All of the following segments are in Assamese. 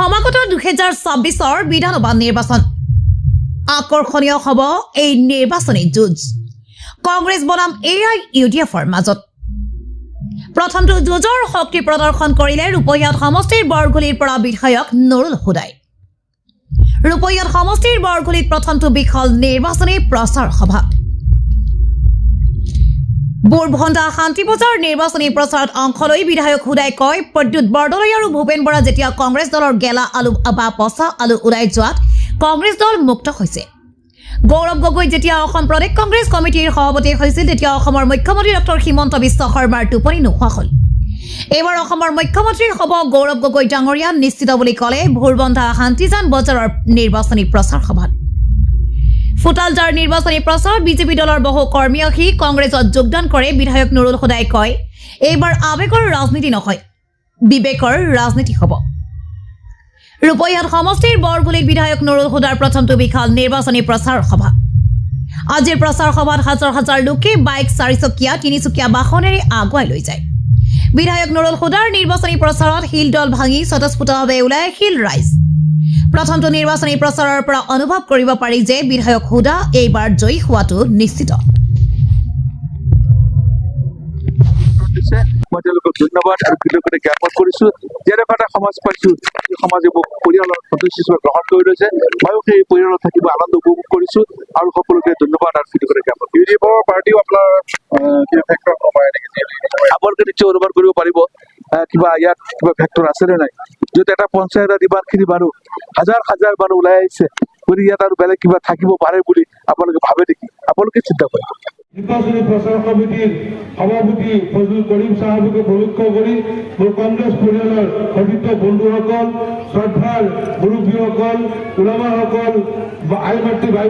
সমাগত 2026 বিধানসভা নিৰ্বাচন আকৰ্ষণীয় হ'ব এই নিৰ্বাচনী যুঁজ কংগ্ৰেছ বনাম AIUDFৰ মাজত প্ৰথমটো যুঁজৰ শক্তি প্ৰদৰ্শন কৰিলে ৰূপহীয়াত সমষ্টিৰ বৰগুলিৰ পৰা বিধায়ক নুৰুল হুদাই ৰূপহীয়াত সমষ্টিৰ বৰগুলিত প্ৰথমটো বিশাল নিৰ্বাচনী প্ৰচাৰ সভা বুৰভণ্ডা শান্তি বজাৰ নিৰ্বাচনী প্ৰচাৰত অংশ লৈ বিধায়ক হুদাই কয় প্ৰদ্যুৎ বৰদলৈ আৰু ভূপেন বৰা যেতিয়া কংগ্ৰেছ দলৰ গেলা আলু বা পচা আলু উৰাই যোৱাত কংগ্ৰেছ দল মুক্ত হৈছে গৌৰৱ গগৈ যেতিয়া অসম প্ৰদেশ কংগ্ৰেছ কমিটিৰ সভাপতি হৈছিল তেতিয়া অসমৰ মুখ্যমন্ত্ৰী ডক্টৰ হিমন্ত বিশ্ব শৰ্মাৰ টোপনি নোহোৱা হ'ল এইবাৰ অসমৰ মুখ্যমন্ত্ৰী হ'ব গৌৰৱ গগৈ ডাঙৰীয়া নিশ্চিত বুলি ক'লে বুৰভণ্ডা শান্তিজান বজাৰৰ নিৰ্বাচনী প্ৰচাৰ সভাত ফুটালজাৰ নিৰ্বাচনী প্ৰচাৰত বিজেপি দলৰ বহু কৰ্মী আহি কংগ্ৰেছত যোগদান কৰে বিধায়ক নুৰুল হুদাই কয় এইবাৰ আৱেগৰ ৰাজনীতি নহয় বিবেকৰ ৰাজনীতি হ'ব ৰূপহীয়াত সমষ্টিৰ বৰগুলিত বিধায়ক নুৰুল হুদাৰ প্ৰথমটো বিশাল নিৰ্বাচনী প্ৰচাৰ সভা আজিৰ প্ৰচাৰ সভাত হাজাৰ হাজাৰ লোকে বাইক চাৰিচকীয়া তিনিচকীয়া বাহনেৰে আগুৱাই লৈ যায় বিধায়ক নুৰুল হুদাৰ নিৰ্বাচনী প্ৰচাৰত শিল দল ভাঙি স্বতঃস্ফূৰ্তভাৱে ওলাই আহিল ৰাইজ প্ৰথমটো নিৰ্বাচনী প্ৰচাৰৰ পৰা অনুভৱ কৰিব পাৰি যে বিধায়ক হুদা এইবাৰ জয়ী হোৱাটো নিশ্চিত মই তেওঁলোকক ধন্যবাদ আৰু কৃতজ্ঞতা জ্ঞাপন কৰিছো যেনেকুৱা এটা সমাজ পাইছো এই সমাজে মোক পৰিয়ালৰ সদস্য হিচাপে গ্ৰহণ কৰি লৈছে ময়ো সেই পৰিয়ালত থাকিব আনন্দ উপভোগ কৰিছো আৰু সকলোকে ধন্যবাদ আৰু কৃতজ্ঞতা জ্ঞাপন ইউডিএফৰ পাৰ্টিও আপোনাৰ আপোনালোকে নিশ্চয় অনুমান কৰিব পাৰিব কিবা ইয়াত কিবা ফেক্টৰ আছে নে নাই য'ত এটা পঞ্চায়তত ইমানখিনি মানুহ হাজাৰ হাজাৰ মানুহ ওলাই আহিছে গতিকে ইয়াত আৰু বেলেগ কিবা থাকিব পাৰে বুলি আপোনালোকে ভাবে নেকি আপোনালোকে চিন্তা কৰে নিৰ্বাচনী প্ৰচাৰ কমিটিৰ সভাপতি ফজলুল কৰিম সাহেবকে পবিত্ৰ কৰি মোৰ কংগ্ৰেছ পৰিয়ালৰ সতীৰ্থ বন্ধুসকল শ্ৰদ্ধাৰ মুৰব্বীসকল ওলামাসকল আই মাতৃ ভাই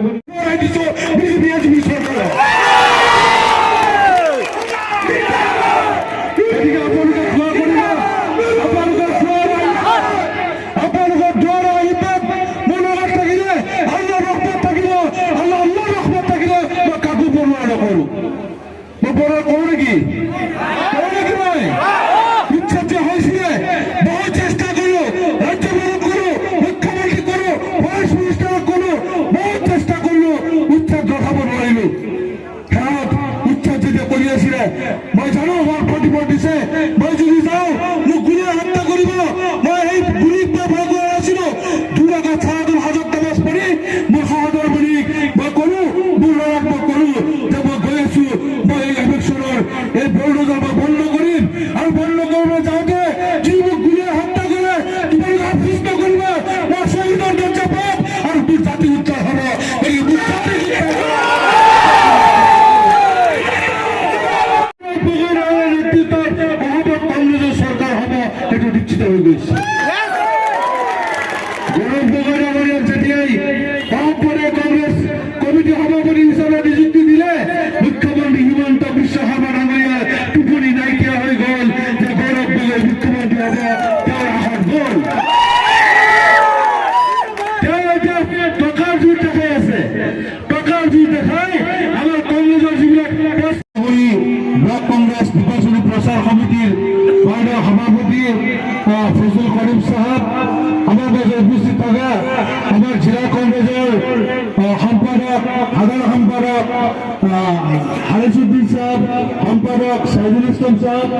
মই জানো আমাৰ প্ৰতিবাদ দিছে মই যদি যাওঁ মোক গুলিয়ে হত্যা কৰিব মই এই গুলিত ভয় কৰি আছিলো দুৰাগা ছাড়াদুল হাজত নামাজ পঢ়ি মোৰ সহদৰ বুলি মই কৰো মোৰ লৰাক মই কৰো যে মই গৈ আছো মই এই ইলেকশ্যনৰ এই বলডোজাৰ মই বন্ধ কৰিম আৰু বন্ধ কৰিব যাওঁতে যি মোক গুলিয়ে হত্যা কৰে তোমালোকে অসুস্থ কৰিব মই শহীদৰ দৰ্জা পাম আৰু তোৰ জাতি উদ্ধাৰ হ'ব এই গৌৰৱ গগৈ ডাঙৰীয়াক যেতিয়াই পৰম্পৰে কংগ্ৰেছ কমিটি সভাপতি হিচাপে নিযুক্তি দিলে মুখ্যমন্ত্ৰী হিমন্ত বিশ্ব শৰ্মা ডাঙৰীয়াৰ টোপনি নাইকিয়া হৈ গ'ল যে গৌৰৱ গগৈ মুখ্যমন্ত্ৰী হ'ব তেওঁৰ আশাত গ'ল তেওঁ এতিয়া টকাৰ জোৰ দেখাই আছে টকাৰ জোৰ দেখাই আমাৰ কংগ্ৰেছৰ যিবিলাক ব্লক কংগ্ৰেছ নিৰ্বাচনী প্ৰচাৰ সমিতিৰ সভাপতি ফজলুল করিম সাহেব আমার মাঝে উপস্থিত থাকা আমার জেলা কংগ্রেসের সম্পাদক সাধারণ সম্পাদক হারিসুদ্দিন সাহেব সম্পাদক সাইদুল ইসলাম সাহেব